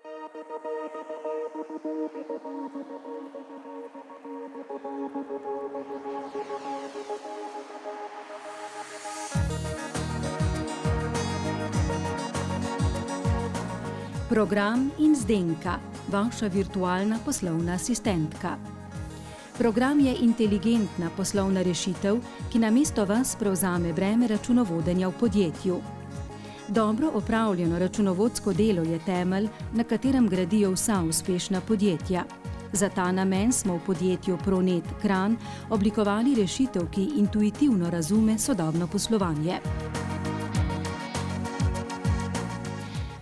Program in Zdenka, vaša virtualna poslovna asistentka. Program je inteligentna poslovna rešitev, ki namesto vas prevzame breme računovodenja v podjetju. Dobro opravljeno računovodsko delo je temelj, na katerem gradijo vsa uspešna podjetja. Za ta namen smo v podjetju Pronet Kranj oblikovali rešitev, ki intuitivno razume sodobno poslovanje.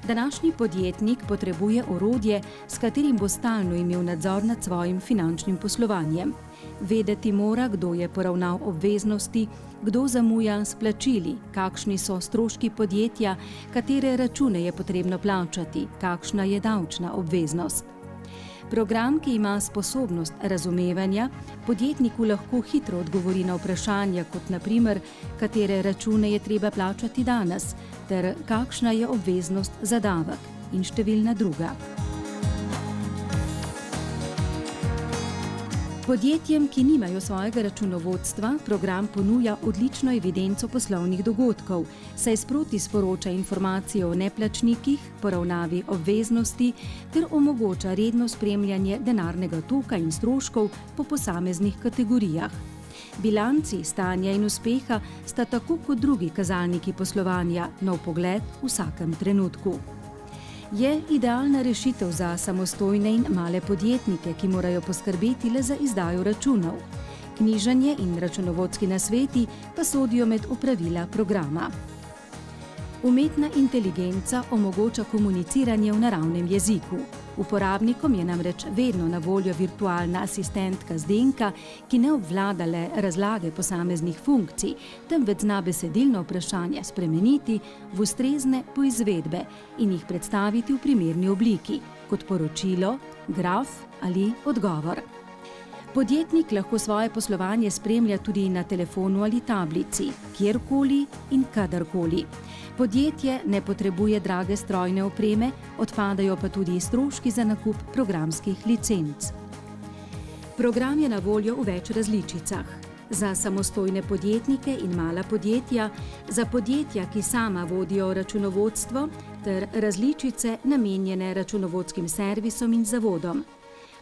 Današnji podjetnik potrebuje orodje, s katerim bo stalno imel nadzor nad svojim finančnim poslovanjem. Vedeti mora, kdo je poravnal obveznosti, kdo zamuja s plačili, kakšni so stroški podjetja, katere račune je potrebno plačati, kakšna je davčna obveznost. Program, ki ima sposobnost razumevanja, podjetniku lahko hitro odgovori na vprašanja, kot na primer, katere račune je treba plačati danes, ter kakšna je obveznost za davek in številna druga. Podjetjem, ki nimajo svojega računovodstva, program ponuja odlično evidenco poslovnih dogodkov, saj sproti sporoča informacije o neplačnikih, poravnavi obveznosti ter omogoča redno spremljanje denarnega toka in stroškov po posameznih kategorijah. Bilanci stanja in uspeha sta tako kot drugi kazalniki poslovanja na vpogled v vsakem trenutku. Je idealna rešitev za samostojne in male podjetnike, ki morajo poskrbeti le za izdajo računov. Knjiženje in računovodski nasveti pa sodijo med opravila programa. Umetna inteligenca omogoča komuniciranje v naravnem jeziku. Uporabnikom je namreč vedno na voljo virtualna asistentka Zdenka, ki ne obvlada le razlage posameznih funkcij, temveč zna besedilno vprašanje spremeniti v ustrezne poizvedbe in jih predstaviti v primerni obliki, kot poročilo, graf ali odgovor. Podjetnik lahko svoje poslovanje spremlja tudi na telefonu ali tablici, kjerkoli in kadarkoli. Podjetje ne potrebuje drage strojne opreme, odpadajo pa tudi stroški za nakup programskih licenc. Program je na voljo v več različicah. Za samostojne podjetnike in mala podjetja, za podjetja, ki sama vodijo računovodstvo, ter različice namenjene računovodskim servisom in zavodom.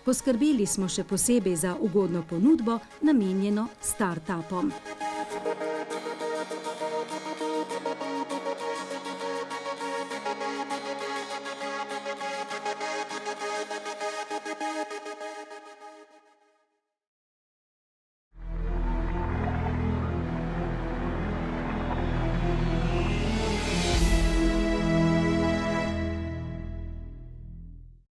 Poskrbeli smo še posebej za ugodno ponudbo, namenjeno startupom.